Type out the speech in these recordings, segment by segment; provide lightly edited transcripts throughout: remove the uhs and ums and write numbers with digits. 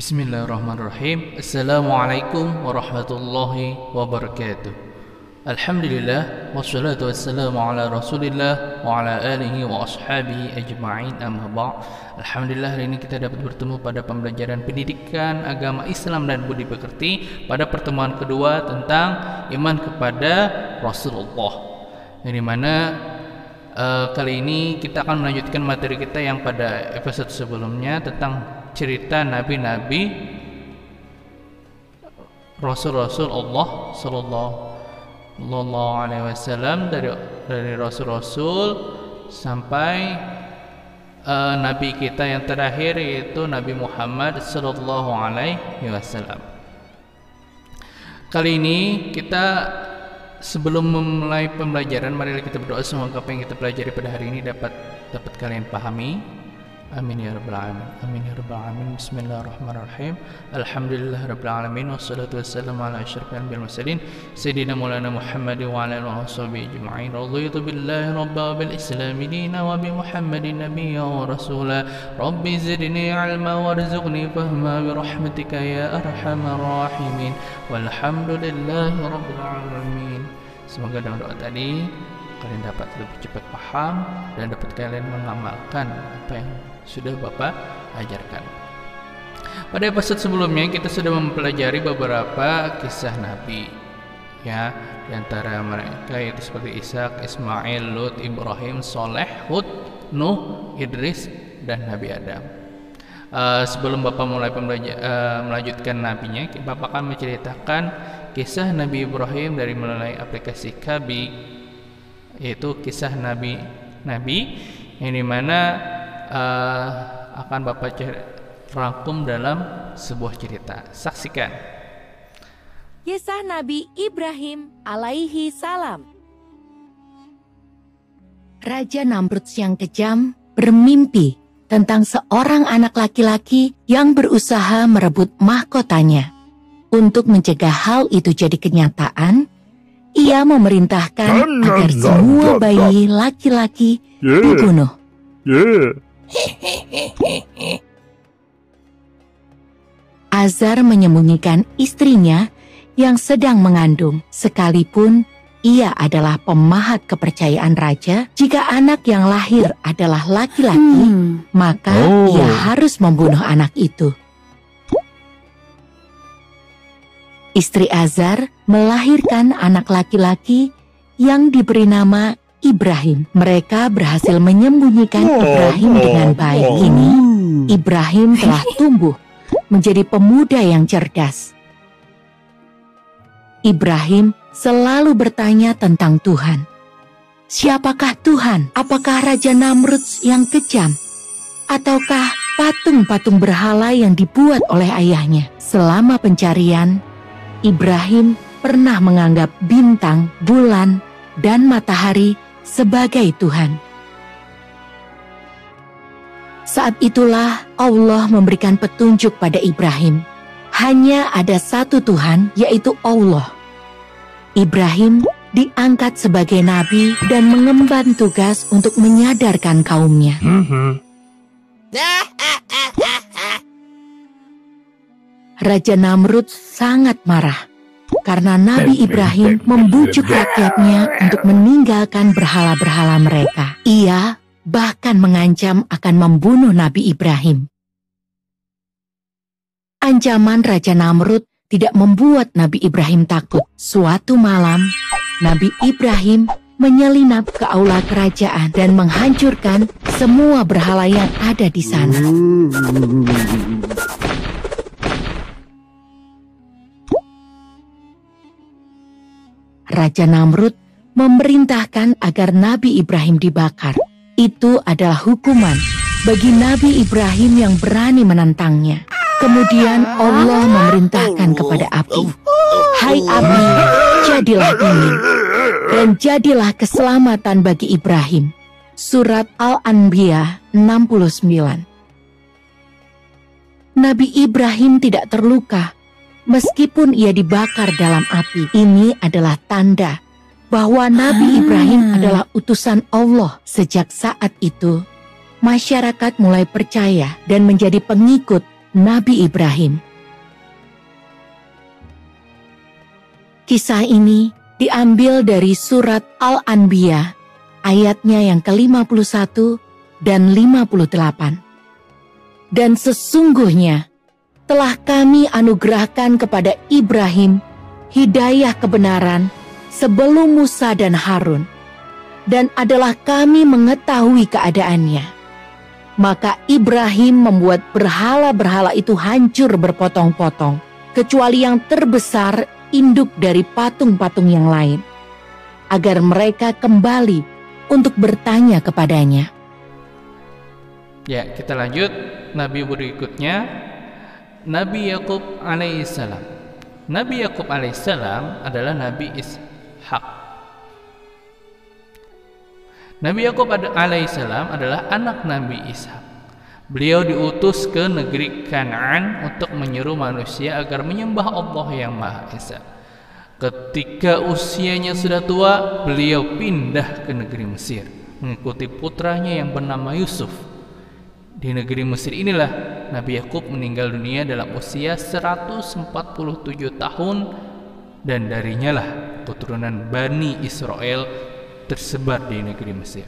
Bismillahirrahmanirrahim. Assalamualaikum warahmatullahi wabarakatuh. Alhamdulillah wassalatu wassalamu ala Rasulillah wa ala alihi wa ashabihi ajma'in, amma ba'. Alhamdulillah, hari ini kita dapat bertemu pada pembelajaran pendidikan agama Islam dan budi pekerti pada pertemuan kedua tentang iman kepada Rasulullah. Yang dimana kali ini kita akan melanjutkan materi kita yang pada episode sebelumnya tentang cerita nabi-nabi, rasul-rasul Allah sallallahu alaihi wasallam, dari rasul-rasul sampai nabi kita yang terakhir, yaitu Nabi Muhammad sallallahu alaihi wasallam. Kali ini kita, sebelum memulai pembelajaran, mari kita berdoa semoga apa yang kita pelajari pada hari ini dapat kalian pahami. Amin ya rabbal alamin. Amin ya rabbal alamin. Bismillahirrahmanirrahim. Alhamdulillah rabbil alamin, wassalatu wassalamu ala asyrafil anbiya'i wal mursalin sayyidina maulana Muhammad wa ala alihi washabihi ajma'in. Raditu billahi rabba bil islam dina wa bi Muhammadin nabiyya wa rasula. Rabbi zidni ilma warzuqni fahma bi rahmatika ya arhamar rahimin. Walhamdulillahi rabbil alamin. Semoga dengan doa tadi kalian dapat lebih cepat paham dan dapat kalian mengamalkan apa yang sudah Bapak ajarkan. Pada episode sebelumnya kita sudah mempelajari beberapa kisah Nabi, ya, di antara mereka yaitu seperti Ishak, Ismail, Lut, Ibrahim, Soleh, Hud, Nuh, Idris, dan Nabi Adam. Sebelum Bapak mulai melanjutkan nabinya, Bapak akan menceritakan kisah Nabi Ibrahim dari melalui aplikasi Kabi, yaitu kisah nabi-nabi yang dimana akan Bapak rangkum dalam sebuah cerita. Saksikan. Kisah Nabi Ibrahim alaihi salam. Raja Namrud yang kejam bermimpi tentang seorang anak laki-laki yang berusaha merebut mahkotanya. Untuk mencegah hal itu jadi kenyataan, ia memerintahkan agar semua bayi laki-laki dibunuh. Azar menyembunyikan istrinya yang sedang mengandung, sekalipun ia adalah pemahat kepercayaan raja. Jika anak yang lahir adalah laki-laki, maka ia harus membunuh anak itu. Istri Azar melahirkan anak laki-laki yang diberi nama Ibrahim. Mereka berhasil menyembunyikan Ibrahim dengan baik. Kini Ibrahim telah tumbuh menjadi pemuda yang cerdas. Ibrahim selalu bertanya tentang Tuhan. Siapakah Tuhan? Apakah Raja Namrud yang kejam? Ataukah patung-patung berhala yang dibuat oleh ayahnya? Selama pencarian, Ibrahim pernah menganggap bintang, bulan, dan matahari sebagai Tuhan. Saat itulah Allah memberikan petunjuk pada Ibrahim. Hanya ada satu Tuhan, yaitu Allah. Ibrahim diangkat sebagai nabi dan mengemban tugas untuk menyadarkan kaumnya. Raja Namrud sangat marah karena Nabi Ibrahim membujuk rakyatnya untuk meninggalkan berhala-berhala mereka. Ia bahkan mengancam akan membunuh Nabi Ibrahim. Ancaman Raja Namrud tidak membuat Nabi Ibrahim takut. Suatu malam, Nabi Ibrahim menyelinap ke aula kerajaan dan menghancurkan semua berhala yang ada di sana. Raja Namrud memerintahkan agar Nabi Ibrahim dibakar. Itu adalah hukuman bagi Nabi Ibrahim yang berani menentangnya. Kemudian Allah memerintahkan kepada api, "Hai api, jadilah dingin, dan jadilah keselamatan bagi Ibrahim." Surat Al-Anbiya 69. Nabi Ibrahim tidak terluka meskipun ia dibakar dalam api. Ini adalah tanda bahwa Nabi Ibrahim adalah utusan Allah. Sejak saat itu, masyarakat mulai percaya dan menjadi pengikut Nabi Ibrahim. Kisah ini diambil dari surat Al-Anbiya, ayatnya yang ke-51 dan 58. Dan sesungguhnya telah kami anugerahkan kepada Ibrahim hidayah kebenaran sebelum Musa dan Harun, dan adalah kami mengetahui keadaannya. Maka Ibrahim membuat berhala-berhala itu hancur berpotong-potong, kecuali yang terbesar induk dari patung-patung yang lain, agar mereka kembali untuk bertanya kepadanya. Ya, kita lanjut. Nabi berikutnya, Nabi Yakub alaihissalam. Nabi Yakub alaihissalam adalah Nabi Ishak. Nabi Yakub alaihissalam adalah anak Nabi Ishak. Beliau diutus ke negeri Kanaan untuk menyeru manusia agar menyembah Allah yang Maha Esa. Ketika usianya sudah tua, beliau pindah ke negeri Mesir, mengikuti putranya yang bernama Yusuf. Di negeri Mesir inilah Nabi Yakub meninggal dunia dalam usia 147 tahun, dan darinya lah keturunan Bani Israel tersebar di negeri Mesir.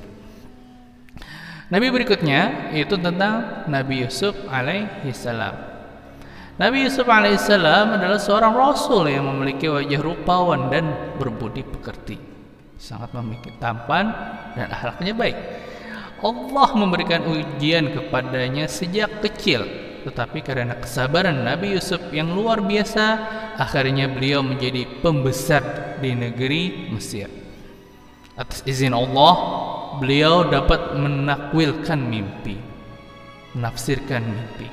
Nabi berikutnya yaitu tentang Nabi Yusuf alaihissalam. Nabi Yusuf alaihissalam adalah seorang rasul yang memiliki wajah rupawan dan berbudi pekerti, sangat memiliki tampan dan akhlaknya baik. Allah memberikan ujian kepadanya sejak kecil, tetapi karena kesabaran Nabi Yusuf yang luar biasa, akhirnya beliau menjadi pembesar di negeri Mesir. Atas izin Allah, beliau dapat menakwilkan mimpi, menafsirkan mimpi.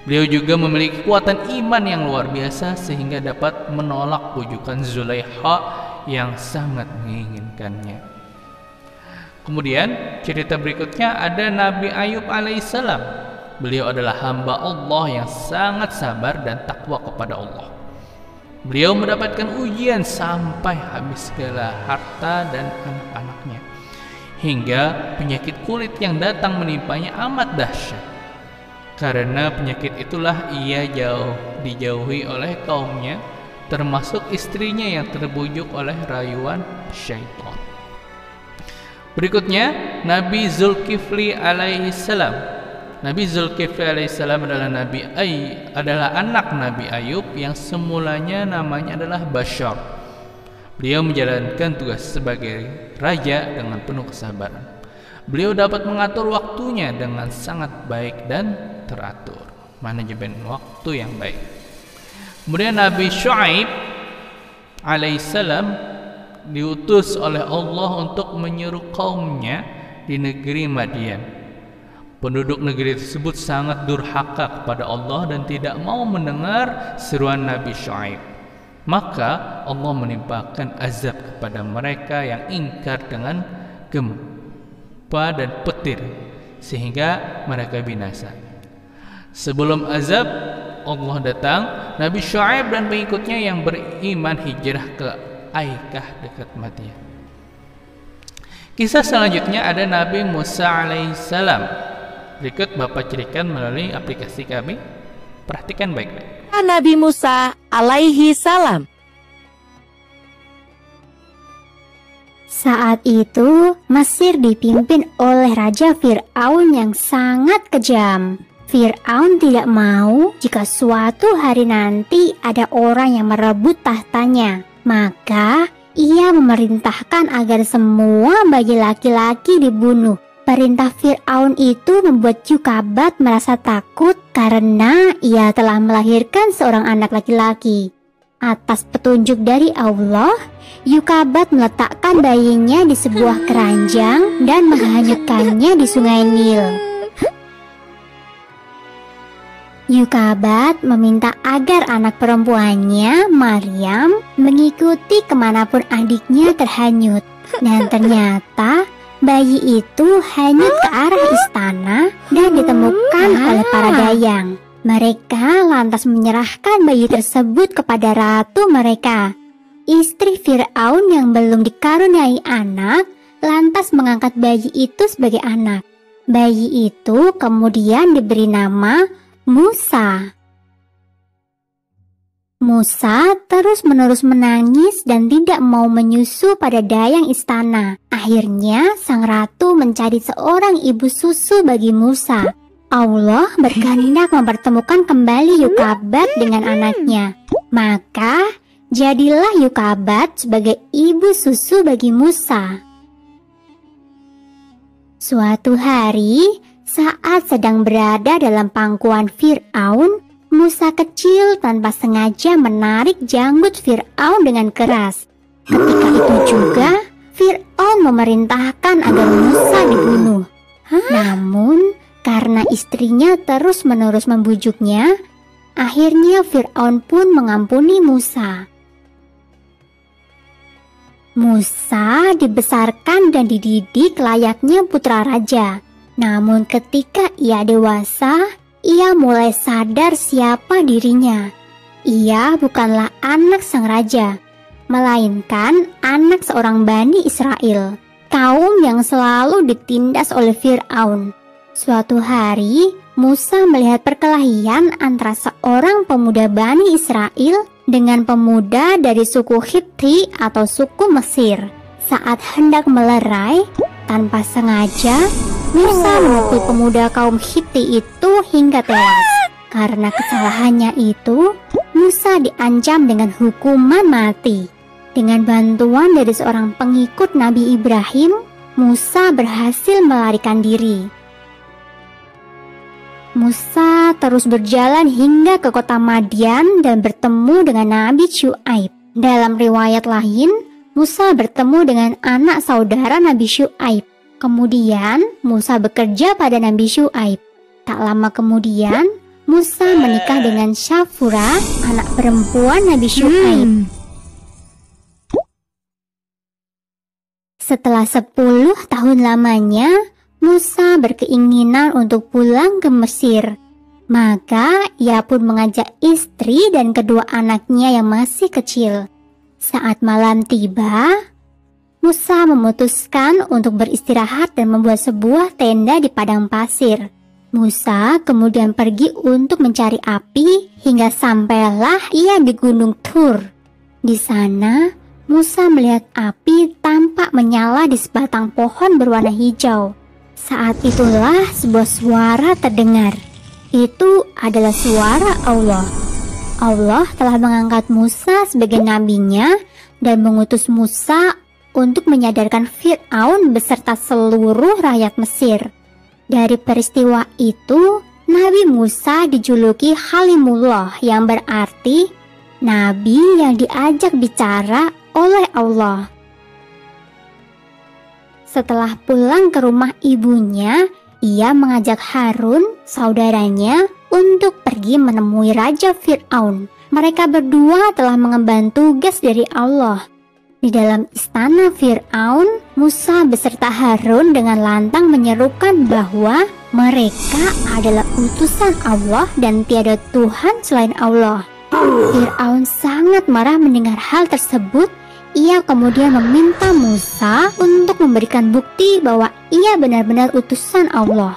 Beliau juga memiliki kekuatan iman yang luar biasa sehingga dapat menolak bujukan Zulaikha yang sangat menginginkannya. Kemudian cerita berikutnya ada Nabi Ayub alaihissalam. Beliau adalah hamba Allah yang sangat sabar dan takwa kepada Allah. Beliau mendapatkan ujian sampai habis segala harta dan anak-anaknya, hingga penyakit kulit yang datang menimpanya amat dahsyat. Karena penyakit itulah ia dijauhi oleh kaumnya, termasuk istrinya yang terbujuk oleh rayuan syaitan. Berikutnya Nabi Zulkifli alaihissalam. Nabi Zulkifli alaihissalam adalah anak Nabi Ayub yang semulanya namanya adalah Bashar. Beliau menjalankan tugas sebagai raja dengan penuh kesabaran. Beliau dapat mengatur waktunya dengan sangat baik dan teratur, manajemen waktu yang baik. Kemudian Nabi Syuaib alaihissalam diutus oleh Allah untuk menyeru kaumnya di negeri Madian. Penduduk negeri tersebut sangat durhaka kepada Allah dan tidak mau mendengar seruan Nabi Syuaib. Maka Allah menimpakan azab kepada mereka yang ingkar dengan gempa dan petir, sehingga mereka binasa. Sebelum azab Allah datang, Nabi Syuaib dan pengikutnya yang beriman hijrah ke Aikah dekat Madian. Kisah selanjutnya ada Nabi Musa alaihissalam. Berikut Bapak ceritakan melalui aplikasi kami. Perhatikan baik-baik. Nabi Musa alaihi salam. Saat itu Mesir dipimpin oleh Raja Fir'aun yang sangat kejam. Fir'aun tidak mau jika suatu hari nanti ada orang yang merebut tahtanya. Maka ia memerintahkan agar semua bayi laki-laki dibunuh. Perintah Fir'aun itu membuat Yukabat merasa takut karena ia telah melahirkan seorang anak laki-laki. Atas petunjuk dari Allah, Yukabat meletakkan bayinya di sebuah keranjang dan menghanyutkannya di sungai Nil. Yukabat meminta agar anak perempuannya, Maryam, mengikuti kemanapun adiknya terhanyut. Dan ternyata bayi itu hanyut ke arah istana dan ditemukan oleh para dayang. Mereka lantas menyerahkan bayi tersebut kepada ratu mereka. Istri Fir'aun yang belum dikaruniai anak lantas mengangkat bayi itu sebagai anak. Bayi itu kemudian diberi nama Musa. Musa terus-menerus menangis dan tidak mau menyusu pada dayang istana. Akhirnya sang ratu mencari seorang ibu susu bagi Musa. Allah berkehendak mempertemukan kembali Yokabat dengan anaknya. Maka jadilah Yokabat sebagai ibu susu bagi Musa. Suatu hari, saat sedang berada dalam pangkuan Fir'aun, Musa kecil tanpa sengaja menarik janggut Fir'aun dengan keras. Ketika itu juga, Fir'aun memerintahkan agar Musa dibunuh. Namun, karena istrinya terus-menerus membujuknya, akhirnya Fir'aun pun mengampuni Musa. Musa dibesarkan dan dididik layaknya putra raja. Namun ketika ia dewasa, ia mulai sadar siapa dirinya. Ia bukanlah anak sang raja, melainkan anak seorang Bani Israel, kaum yang selalu ditindas oleh Fir'aun. Suatu hari, Musa melihat perkelahian antara seorang pemuda Bani Israel dengan pemuda dari suku Hiti atau suku Mesir. Saat hendak melerai, tanpa sengaja, Musa memukul pemuda kaum Hiti itu hingga tewas. Karena kesalahannya itu, Musa diancam dengan hukuman mati. Dengan bantuan dari seorang pengikut Nabi Ibrahim, Musa berhasil melarikan diri. Musa terus berjalan hingga ke kota Madian dan bertemu dengan Nabi Syuaib. Dalam riwayat lain, Musa bertemu dengan anak saudara Nabi Syuaib. Kemudian Musa bekerja pada Nabi Syuaib. Tak lama kemudian Musa menikah dengan Syafura, anak perempuan Nabi Syuaib. Setelah 10 tahun lamanya, Musa berkeinginan untuk pulang ke Mesir. Maka ia pun mengajak istri dan kedua anaknya yang masih kecil. Saat malam tiba, Musa memutuskan untuk beristirahat dan membuat sebuah tenda di padang pasir. Musa kemudian pergi untuk mencari api hingga sampailah ia di Gunung Tur. Di sana, Musa melihat api tampak menyala di sebatang pohon berwarna hijau. Saat itulah sebuah suara terdengar. Itu adalah suara Allah. Allah telah mengangkat Musa sebagai nabinya dan mengutus Musa untuk menyadarkan Fir'aun beserta seluruh rakyat Mesir. Dari peristiwa itu, Nabi Musa dijuluki Halimullah yang berarti Nabi yang diajak bicara oleh Allah. Setelah pulang ke rumah ibunya, ia mengajak Harun, saudaranya, untuk pergi menemui Raja Fir'aun. Mereka berdua telah mengemban tugas dari Allah. Di dalam istana Fir'aun, Musa beserta Harun dengan lantang menyerukan bahwa mereka adalah utusan Allah dan tiada Tuhan selain Allah. Fir'aun sangat marah mendengar hal tersebut. Ia kemudian meminta Musa untuk memberikan bukti bahwa ia benar-benar utusan Allah.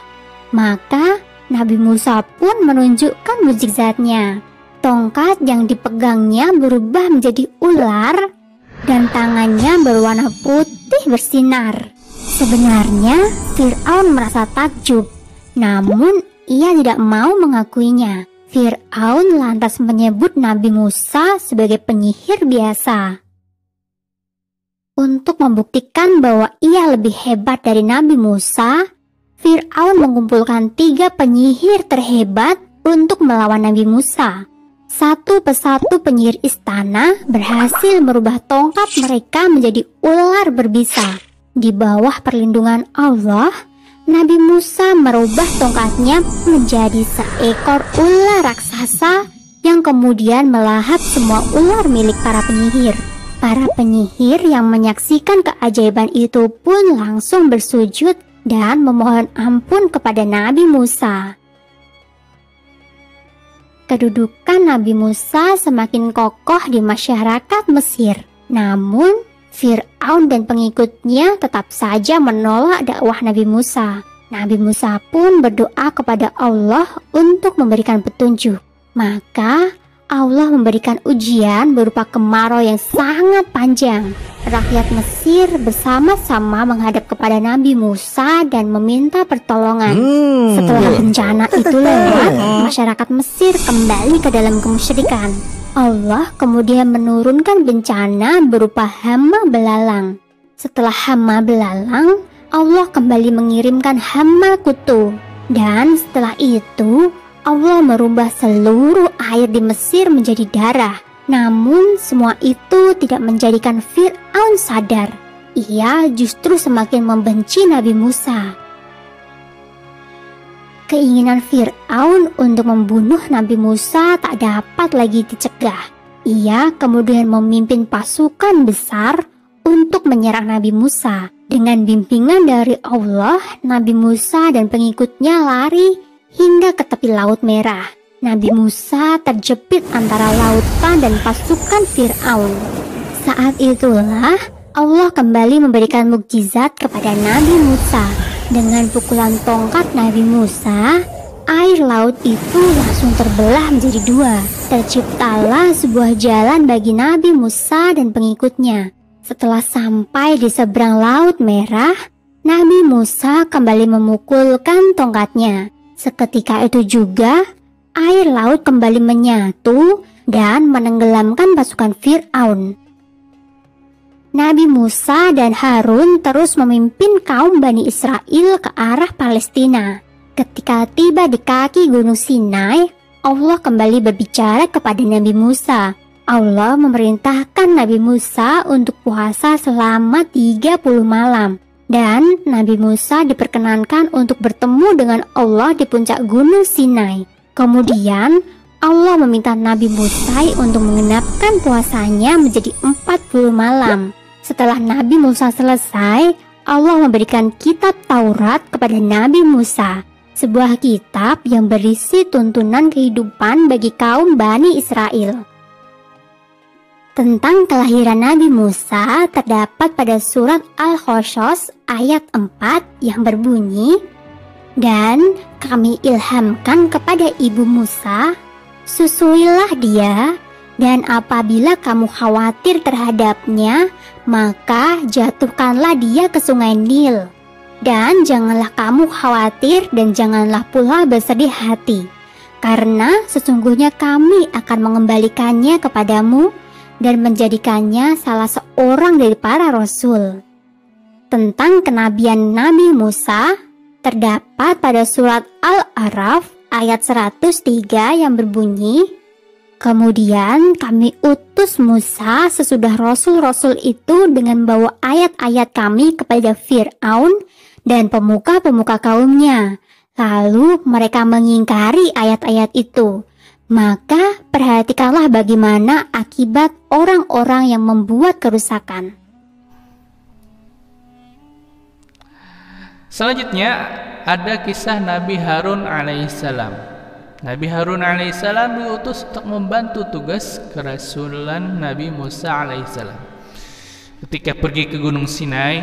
Maka Nabi Musa pun menunjukkan mukjizatnya. Tongkat yang dipegangnya berubah menjadi ular dan tangannya berwarna putih bersinar. Sebenarnya Fir'aun merasa takjub, namun ia tidak mau mengakuinya. Fir'aun lantas menyebut Nabi Musa sebagai penyihir biasa. Untuk membuktikan bahwa ia lebih hebat dari Nabi Musa, Fir'aun mengumpulkan 3 penyihir terhebat untuk melawan Nabi Musa. Satu persatu penyihir istana berhasil merubah tongkat mereka menjadi ular berbisa. Di bawah perlindungan Allah, Nabi Musa merubah tongkatnya menjadi seekor ular raksasa yang kemudian melahap semua ular milik para penyihir. Para penyihir yang menyaksikan keajaiban itu pun langsung bersujud dan memohon ampun kepada Nabi Musa. Kedudukan Nabi Musa semakin kokoh di masyarakat Mesir. Namun, Fir'aun dan pengikutnya tetap saja menolak dakwah Nabi Musa. Nabi Musa pun berdoa kepada Allah untuk memberikan petunjuk. Maka Allah memberikan ujian berupa kemarau yang sangat panjang. Rakyat Mesir bersama-sama menghadap kepada Nabi Musa dan meminta pertolongan. Setelah bencana itu lewat, masyarakat Mesir kembali ke dalam kemusyrikan. Allah kemudian menurunkan bencana berupa hama belalang. Setelah hama belalang, Allah kembali mengirimkan hama kutu. Dan setelah itu, Allah merubah seluruh air di Mesir menjadi darah. Namun semua itu tidak menjadikan Fir'aun sadar. Ia justru semakin membenci Nabi Musa. Keinginan Fir'aun untuk membunuh Nabi Musa tak dapat lagi dicegah. Ia kemudian memimpin pasukan besar untuk menyerang Nabi Musa. Dengan bimbingan dari Allah, Nabi Musa dan pengikutnya lari hingga ke tepi Laut Merah. Nabi Musa terjepit antara lautan dan pasukan Fir'aun. Saat itulah Allah kembali memberikan mukjizat kepada Nabi Musa. Dengan pukulan tongkat Nabi Musa, air laut itu langsung terbelah menjadi dua. Terciptalah sebuah jalan bagi Nabi Musa dan pengikutnya. Setelah sampai di seberang Laut Merah, Nabi Musa kembali memukulkan tongkatnya. Seketika itu juga, air laut kembali menyatu dan menenggelamkan pasukan Fir'aun. Nabi Musa dan Harun terus memimpin kaum Bani Israel ke arah Palestina. Ketika tiba di kaki Gunung Sinai, Allah kembali berbicara kepada Nabi Musa. Allah memerintahkan Nabi Musa untuk puasa selama 30 malam. Dan Nabi Musa diperkenankan untuk bertemu dengan Allah di puncak Gunung Sinai. Kemudian Allah meminta Nabi Musa untuk mengenapkan puasanya menjadi 40 malam. Setelah Nabi Musa selesai, Allah memberikan kitab Taurat kepada Nabi Musa. Sebuah kitab yang berisi tuntunan kehidupan bagi kaum Bani Israel. Tentang kelahiran Nabi Musa terdapat pada surat Al-Qasas ayat 4 yang berbunyi, "Dan kami ilhamkan kepada ibu Musa, susuilah dia, dan apabila kamu khawatir terhadapnya, maka jatuhkanlah dia ke sungai Nil. Dan janganlah kamu khawatir dan janganlah pula bersedih hati, karena sesungguhnya kami akan mengembalikannya kepadamu dan menjadikannya salah seorang dari para rasul." Tentang kenabian Nabi Musa terdapat pada surat Al-A'raf ayat 103 yang berbunyi, "Kemudian kami utus Musa sesudah rasul-rasul itu dengan bawa ayat-ayat kami kepada Fir'aun dan pemuka-pemuka kaumnya. Lalu mereka mengingkari ayat-ayat itu. Maka perhatikanlah bagaimana akibat orang-orang yang membuat kerusakan." Selanjutnya ada kisah Nabi Harun alaihissalam. Nabi Harun alaihissalam diutus untuk membantu tugas kerasulan Nabi Musa alaihissalam. Ketika pergi ke Gunung Sinai,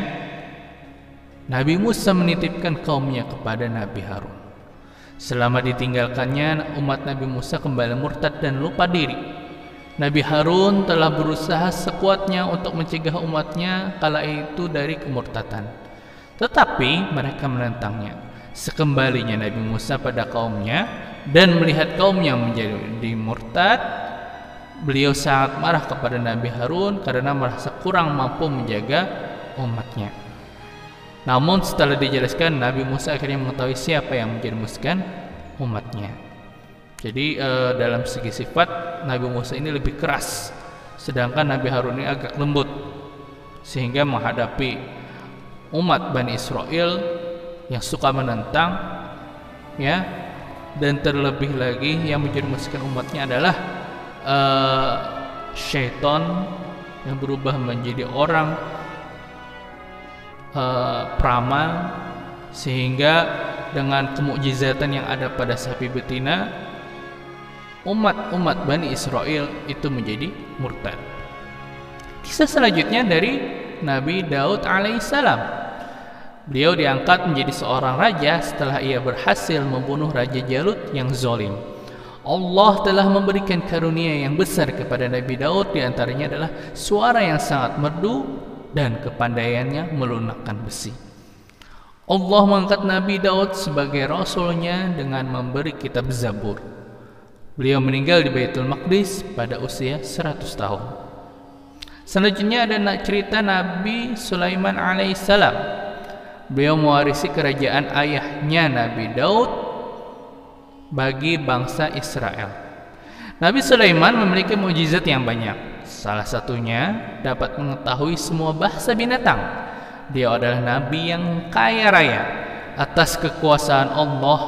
Nabi Musa menitipkan kaumnya kepada Nabi Harun. Selama ditinggalkannya, umat Nabi Musa kembali murtad dan lupa diri. Nabi Harun telah berusaha sekuatnya untuk mencegah umatnya kala itu dari kemurtadan. Tetapi mereka menentangnya. Sekembalinya Nabi Musa pada kaumnya dan melihat kaumnya menjadi murtad, beliau sangat marah kepada Nabi Harun karena merasa kurang mampu menjaga umatnya. Namun setelah dijelaskan, Nabi Musa akhirnya mengetahui siapa yang menjerumuskan umatnya. Jadi dalam segi sifat, Nabi Musa ini lebih keras, sedangkan Nabi Harun ini agak lembut, sehingga menghadapi umat Bani Israel yang suka menentang, ya, dan terlebih lagi yang menjerumuskan umatnya adalah syaitan yang berubah menjadi orang peramal, sehingga dengan kemukjizatan yang ada pada sapi betina, umat-umat Bani Israel itu menjadi murtad. Kisah selanjutnya dari Nabi Daud alaihissalam. Beliau diangkat menjadi seorang raja setelah ia berhasil membunuh Raja Jalut yang zalim. Allah telah memberikan karunia yang besar kepada Nabi Daud, di antaranya adalah suara yang sangat merdu dan kepandaiannya melunakkan besi. Allah mengangkat Nabi Daud sebagai rasulnya dengan memberi kitab Zabur. Beliau meninggal di Baitul Maqdis pada usia 100 tahun. Selanjutnya ada cerita Nabi Sulaiman alaihissalam. Beliau mewarisi kerajaan ayahnya Nabi Daud bagi bangsa Israel. Nabi Sulaiman memiliki mukjizat yang banyak. Salah satunya dapat mengetahui semua bahasa binatang. Dia adalah nabi yang kaya raya. Atas kekuasaan Allah,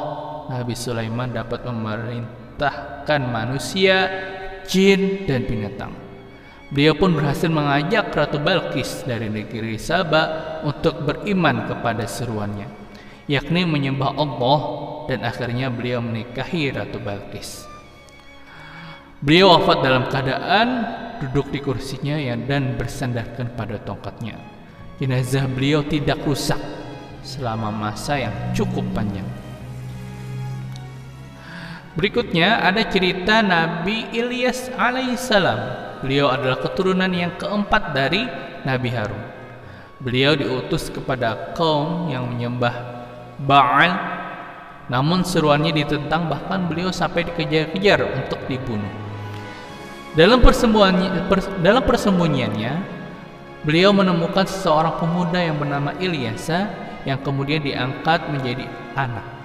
Nabi Sulaiman dapat memerintahkan manusia, jin, dan binatang. Beliau pun berhasil mengajak Ratu Balqis dari negeri Saba untuk beriman kepada seruannya, yakni menyembah Allah, dan akhirnya beliau menikahi Ratu Balqis. Beliau wafat dalam keadaan duduk di kursinya dan bersandarkan pada tongkatnya. Jenazah beliau tidak rusak selama masa yang cukup panjang. Berikutnya ada cerita Nabi Ilyas alaihissalam. Beliau adalah keturunan yang keempat dari Nabi Harun. Beliau diutus kepada kaum yang menyembah Baal, namun seruannya ditentang, bahkan beliau sampai dikejar-kejar untuk dibunuh. Dalam persembunyiannya, beliau menemukan seseorang pemuda yang bernama Ilyasa yang kemudian diangkat menjadi anak.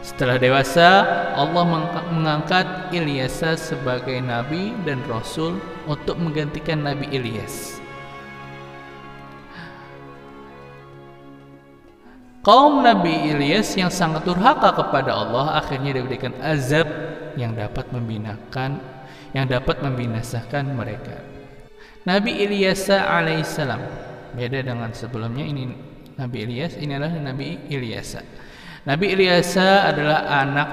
Setelah dewasa, Allah mengangkat Ilyasa sebagai nabi dan rasul untuk menggantikan Nabi Ilyas. Kaum Nabi Ilyas yang sangat durhaka kepada Allah akhirnya diberikan azab yang dapat membinasakan mereka. Nabi Ilyasa alaihissalam beda dengan sebelumnya. Ini Nabi Ilyas, ini adalah Nabi Ilyasa. Nabi Ilyasa adalah anak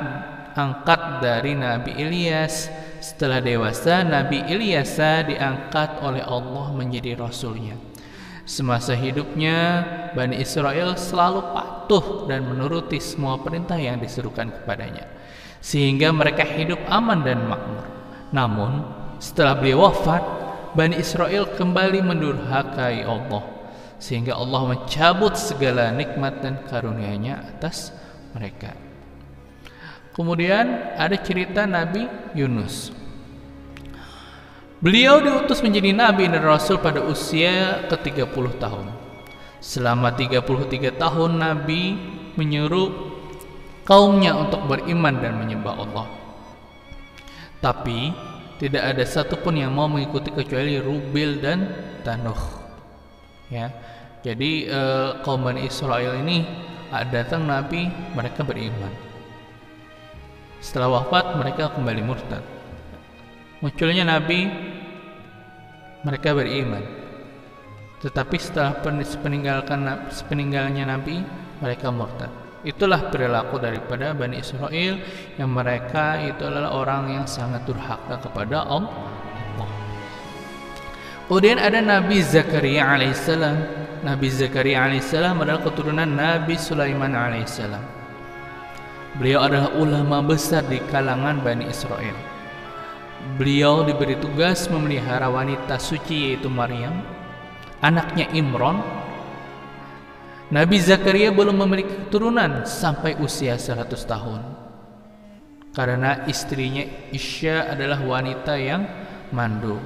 angkat dari Nabi Ilyas. Setelah dewasa, Nabi Ilyasa diangkat oleh Allah menjadi rasulnya. Semasa hidupnya, Bani Israel selalu patuh dan menuruti semua perintah yang diserukan kepadanya, sehingga mereka hidup aman dan makmur. Namun, setelah beliau wafat, Bani Israel kembali mendurhakai Allah, sehingga Allah mencabut segala nikmat dan karunia-Nya atas mereka. Kemudian ada cerita Nabi Yunus. Beliau diutus menjadi nabi dan rasul pada usia ke-30 tahun. Selama 33 tahun Nabi menyuruh kaumnya untuk beriman dan menyembah Allah. Tapi tidak ada satupun yang mau mengikuti kecuali Rubil dan Tanuh. Ya, jadi kaum Bani Israel ini datang Nabi, mereka beriman. Setelah wafat mereka kembali murtad. Munculnya Nabi, mereka beriman. Tetapi setelah peninggalnya Nabi, mereka murtad. Itulah perilaku daripada Bani Israel, yang mereka itu adalah orang yang sangat durhaka kepada Allah. Kemudian ada Nabi Zakaria alaihissalam. Nabi Zakaria alaihissalam adalah keturunan Nabi Sulaiman alaihissalam. Beliau adalah ulama besar di kalangan Bani Israel. Beliau diberi tugas memelihara wanita suci, yaitu Maryam, anaknya Imran. Nabi Zakaria belum memiliki keturunan sampai usia 100 tahun, karena istrinya Isya adalah wanita yang mandul.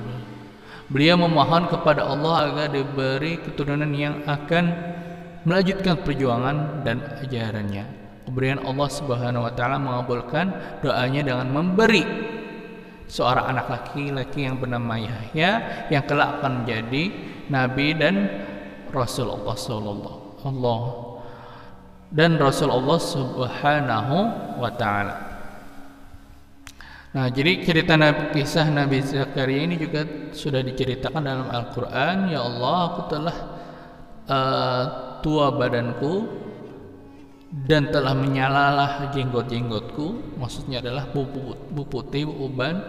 Beliau memohon kepada Allah agar diberi keturunan yang akan melanjutkan perjuangan dan ajarannya. Kemudian Allah Subhanahu wa taala mengabulkan doanya dengan memberi seorang anak laki-laki yang bernama Yahya, yang kelak akan menjadi nabi dan rasul Allah Subhanahu wa taala. Nah, jadi kisah Nabi Zakaria ini juga sudah diceritakan dalam Al-Quran. Ya Allah, aku telah tua badanku dan telah menyalalah jenggot-jenggotku. Maksudnya adalah bu putih, bu uban,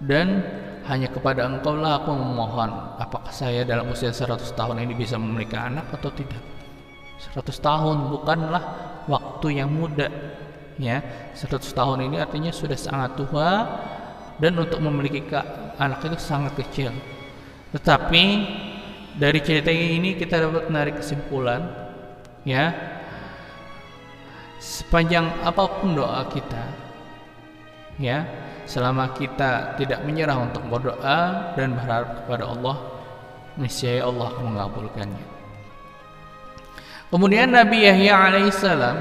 dan hanya kepada Engkau lah aku memohon, apakah saya dalam usia 100 tahun ini bisa memiliki anak atau tidak. 100 tahun bukanlah waktu yang muda, ya. 100 tahun ini artinya sudah sangat tua, dan untuk memiliki anak itu sangat kecil. Tetapi dari cerita ini kita dapat menarik kesimpulan, ya, sepanjang apapun doa kita, ya, selama kita tidak menyerah untuk berdoa dan berharap kepada Allah, niscaya Allah akan mengabulkannya. Kemudian Nabi Yahya alaihissalam,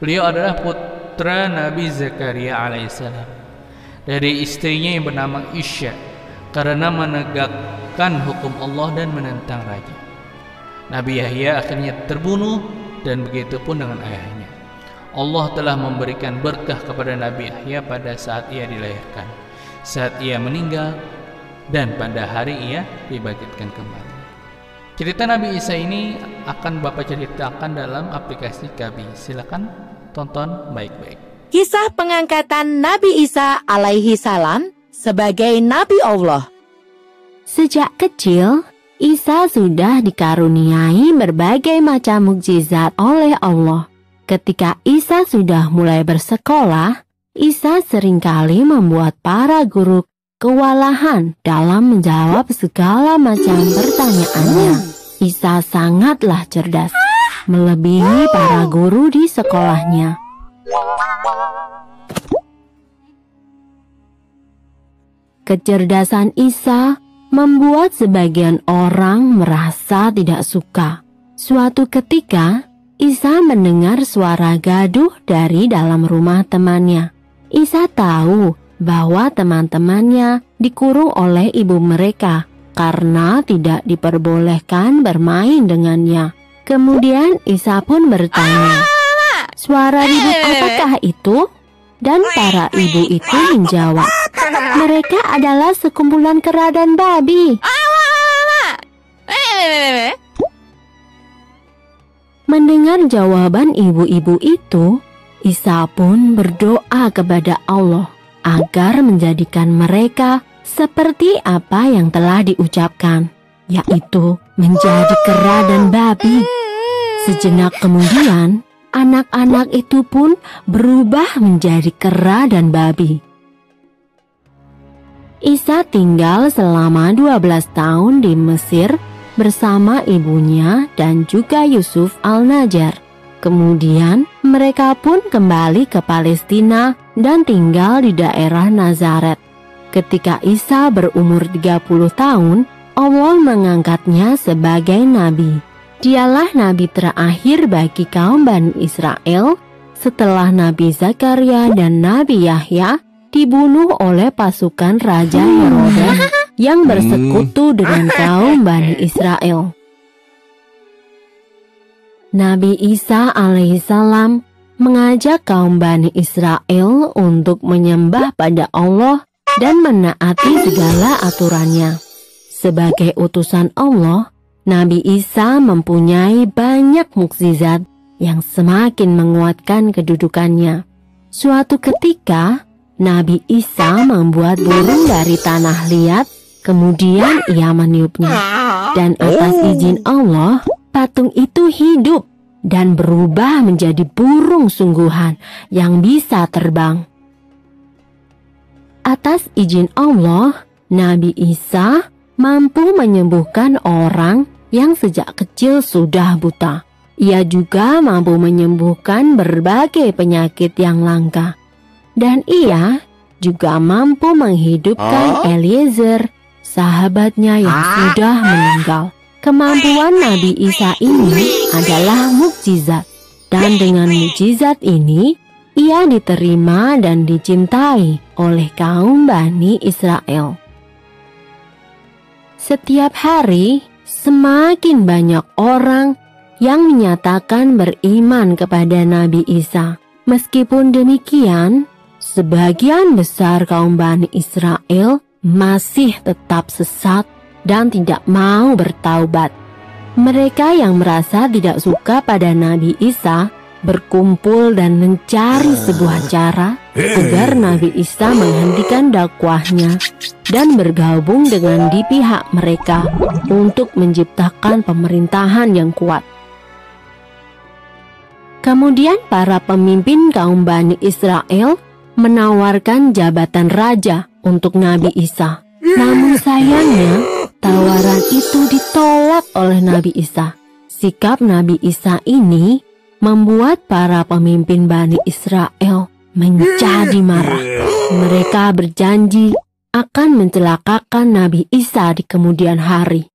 beliau adalah putra Nabi Zakaria alaihissalam dari istrinya yang bernama Isya, karena menegakkan hukum Allah dan menentang raja. Nabi Yahya akhirnya terbunuh, dan begitu pun dengan ayahnya. Allah telah memberikan berkah kepada Nabi Yahya pada saat ia dilahirkan, saat ia meninggal, dan pada hari ia dibangkitkan kembali. Cerita Nabi Isa ini akan Bapak ceritakan dalam aplikasi Kabi. Silakan tonton baik-baik. Kisah pengangkatan Nabi Isa alaihi salam sebagai Nabi Allah. Sejak kecil, Isa sudah dikaruniai berbagai macam mukjizat oleh Allah. Ketika Isa sudah mulai bersekolah, Isa seringkali membuat para guru kewalahan dalam menjawab segala macam pertanyaannya. Isa sangatlah cerdas, melebihi para guru di sekolahnya. Kecerdasan Isa membuat sebagian orang merasa tidak suka. Suatu ketika, Isa mendengar suara gaduh dari dalam rumah temannya. Isa tahu bahwa teman-temannya dikurung oleh ibu mereka karena tidak diperbolehkan bermain dengannya. Kemudian Isa pun bertanya, "Suara ribut apakah itu?" Dan para ibu itu menjawab, "Mereka adalah sekumpulan kera dan babi." Mendengar jawaban ibu-ibu itu, Isa pun berdoa kepada Allah agar menjadikan mereka seperti apa yang telah diucapkan, yaitu menjadi kera dan babi. Sejenak kemudian, anak-anak itu pun berubah menjadi kera dan babi. Isa tinggal selama 12 tahun di Mesir bersama ibunya dan juga Yusuf al-Najjar. Kemudian mereka pun kembali ke Palestina dan tinggal di daerah Nazaret. Ketika Isa berumur 30 tahun, Allah mengangkatnya sebagai nabi. Dialah nabi terakhir bagi kaum Bani Israel setelah Nabi Zakaria dan Nabi Yahya dibunuh oleh pasukan Raja Herodes yang bersekutu dengan kaum Bani Israel. Nabi Isa alaihissalam mengajak kaum Bani Israel untuk menyembah pada Allah dan menaati segala aturannya. Sebagai utusan Allah, Nabi Isa mempunyai banyak mukjizat yang semakin menguatkan kedudukannya. Suatu ketika, Nabi Isa membuat burung dari tanah liat, kemudian ia meniupnya. Dan atas izin Allah, patung itu hidup dan berubah menjadi burung sungguhan yang bisa terbang. Atas izin Allah, Nabi Isa mampu menyembuhkan orang yang sejak kecil sudah buta. Ia juga mampu menyembuhkan berbagai penyakit yang langka. Dan ia juga mampu menghidupkan Eliezer, sahabatnya yang sudah meninggal. Kemampuan Nabi Isa ini adalah mukjizat, dan dengan mukjizat ini ia diterima dan dicintai oleh kaum Bani Israel. Setiap hari semakin banyak orang yang menyatakan beriman kepada Nabi Isa. Meskipun demikian, sebagian besar kaum Bani Israel masih tetap sesat dan tidak mau bertaubat. Mereka yang merasa tidak suka pada Nabi Isa berkumpul dan mencari sebuah cara agar Nabi Isa menghentikan dakwahnya dan bergabung dengan di pihak mereka untuk menciptakan pemerintahan yang kuat. Kemudian para pemimpin kaum Bani Israel menawarkan jabatan raja untuk Nabi Isa. Namun sayangnya, tawaran itu ditolak oleh Nabi Isa. Sikap Nabi Isa ini membuat para pemimpin Bani Israel menjadi marah. Mereka berjanji akan mencelakakan Nabi Isa di kemudian hari.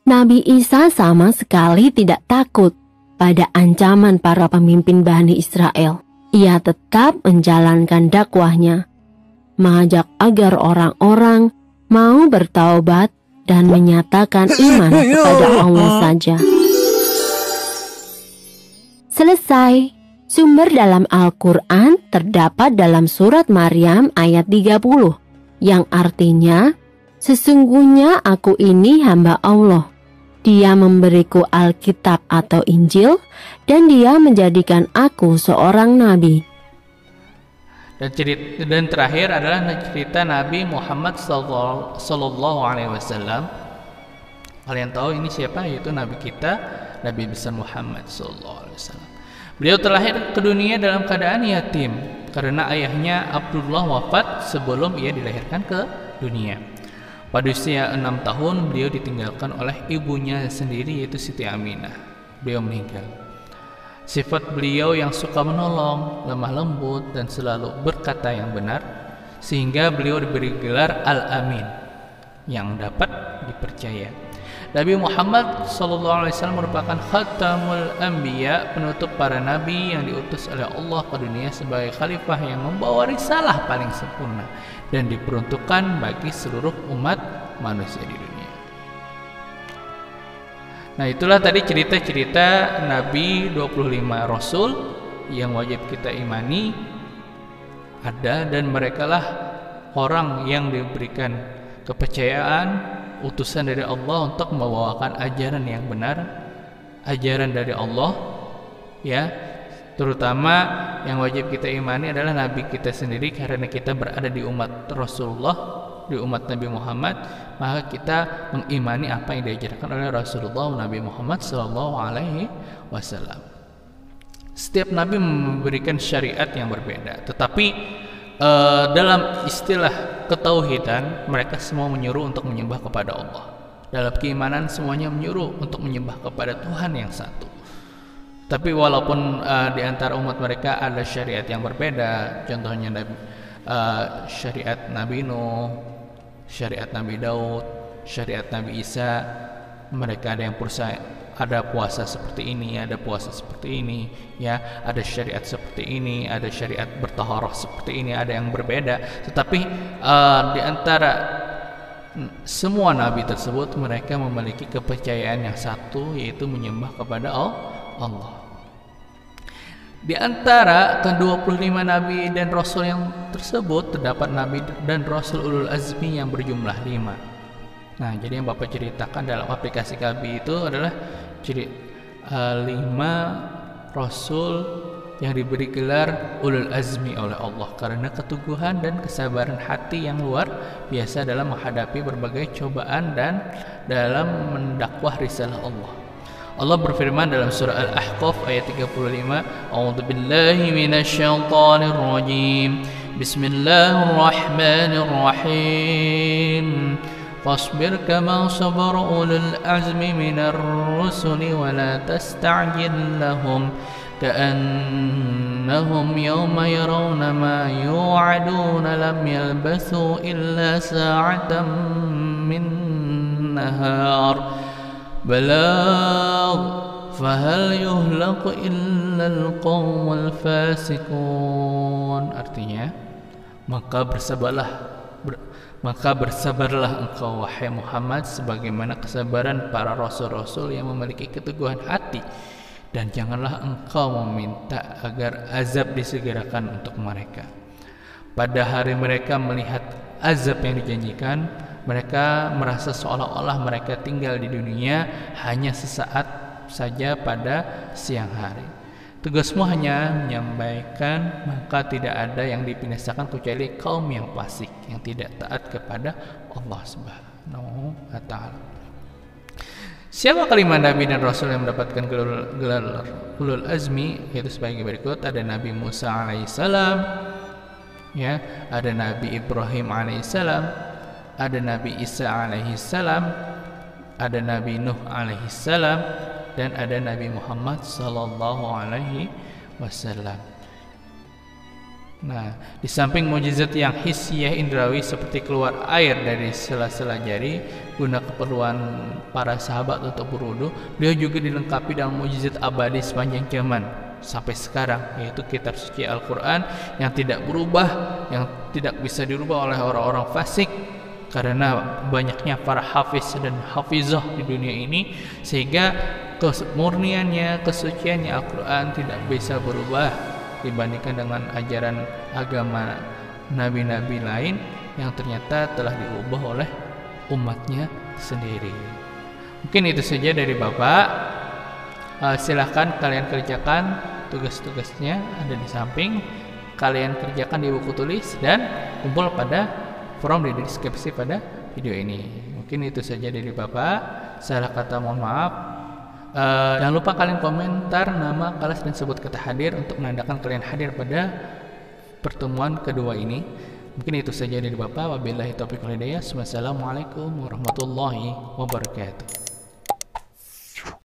Nabi Isa sama sekali tidak takut pada ancaman para pemimpin Bani Israel. Ia tetap menjalankan dakwahnya, mengajak agar orang-orang mau bertaubat dan menyatakan iman kepada Allah saja. Selesai. Sumber dalam Al-Quran terdapat dalam surat Maryam ayat 30, yang artinya, sesungguhnya aku ini hamba Allah. Dia memberiku Alkitab atau Injil, dan dia menjadikan aku seorang nabi. Dan terakhir adalah cerita Nabi Muhammad Sallallahu Alaihi Wasallam. Kalian tahu ini siapa? Yaitu Nabi kita, Nabi besar Muhammad Sallallahu Alaihi Wasallam. Beliau terlahir ke dunia dalam keadaan yatim karena ayahnya Abdullah wafat sebelum ia dilahirkan ke dunia. Pada usia 6 tahun beliau ditinggalkan oleh ibunya sendiri, yaitu Siti Aminah. Beliau meninggal. Sifat beliau yang suka menolong, lemah lembut, dan selalu berkata yang benar, sehingga beliau diberi gelar Al-Amin, yang dapat dipercaya. Nabi Muhammad SAW merupakan khatamul anbiya, penutup para nabi yang diutus oleh Allah ke dunia sebagai khalifah yang membawa risalah paling sempurna dan diperuntukkan bagi seluruh umat manusia di dunia. Nah, itulah tadi cerita-cerita Nabi 25 Rasul yang wajib kita imani ada, dan merekalah orang yang diberikan kepercayaan utusan dari Allah untuk membawakan ajaran yang benar, ajaran dari Allah, ya. Terutama yang wajib kita imani adalah Nabi kita sendiri, karena kita berada di umat Rasulullah, di umat Nabi Muhammad, maka kita mengimani apa yang diajarkan oleh Rasulullah Nabi Muhammad SAW. Setiap Nabi memberikan syariat yang berbeda, tetapi dalam istilah ketauhidan mereka semua menyuruh untuk menyembah kepada Allah. Dalam keimanan semuanya menyuruh untuk menyembah kepada Tuhan yang satu. Tapi walaupun di antara umat mereka ada syariat yang berbeda, contohnya syariat Nabi Nuh, syariat Nabi Daud, syariat Nabi Isa, mereka ada yang ada puasa seperti ini, ada puasa seperti ini, ya, ada syariat seperti ini, ada syariat bertaharah seperti ini, ada yang berbeda. Tetapi di antara semua nabi tersebut mereka memiliki kepercayaan yang satu, yaitu menyembah kepada Allah. Di antara ke-25 nabi dan rasul yang tersebut terdapat nabi dan rasul ulul azmi yang berjumlah 5. Nah, jadi yang Bapak ceritakan dalam aplikasi Kabi itu adalah 5 rasul yang diberi gelar ulul azmi oleh Allah karena keteguhan dan kesabaran hati yang luar biasa dalam menghadapi berbagai cobaan dan dalam mendakwah risalah Allah. Allah berfirman dalam surah Al-Ahqaf ayat 35, A'udzubillahi minasyaitonir rajim. Bismillahirrahmanirrahim. فاصبر كما صبر أولو العزم من الرسل ولا تستعجل لهم كأنهم يوم يرون ما يوعدون لم يلبثوا إلا ساعة من نهار بلاغ فهل يهلك إلا القوم الفاسقون. Artinya, maka bersabarlah engkau wahai Muhammad sebagaimana kesabaran para rasul-rasul yang memiliki keteguhan hati, dan janganlah engkau meminta agar azab disegerakan untuk mereka. Pada hari mereka melihat azab yang dijanjikan, mereka merasa seolah-olah mereka tinggal di dunia hanya sesaat saja pada siang hari. Tugasmu hanya menyampaikan, maka tidak ada yang dibinasakan kecuali kaum yang fasik, yang tidak taat kepada Allah Subhanahu wa Ta'ala. Siapa kelima nabi dan rasul yang mendapatkan gelar ulul azmi? Yaitu sebagai berikut. Ada Nabi Musa alaihissalam, ya, ada Nabi Ibrahim alaihissalam, ada Nabi Isa alaihissalam, ada Nabi Nuh alaihissalam, dan ada Nabi Muhammad sallallahu alaihi wasallam. Nah, di samping mukjizat yang hissiyah indrawi seperti keluar air dari sela-sela jari guna keperluan para sahabat untuk berwudu, beliau juga dilengkapi dengan mukjizat abadi sepanjang zaman sampai sekarang, yaitu kitab suci Al-Quran yang tidak berubah, yang tidak bisa dirubah oleh orang-orang fasik karena banyaknya para hafiz dan hafizah di dunia ini, sehingga kemurniannya, kesuciannya Al-Quran tidak bisa berubah dibandingkan dengan ajaran agama nabi-nabi lain yang ternyata telah diubah oleh umatnya sendiri. Mungkin itu saja dari Bapak. Silahkan kalian kerjakan tugas-tugasnya, ada di samping. Kalian kerjakan di buku tulis dan kumpul pada form di deskripsi pada video ini. Mungkin itu saja dari Bapak. Salah kata mohon maaf. Jangan lupa kalian komentar nama kelas dan sebut kata hadir untuk menandakan kalian hadir pada pertemuan kedua ini. Mungkin itu saja dari Bapak. Wabillahi taufiq wal hidayah. Wassalamualaikum warahmatullahi wabarakatuh.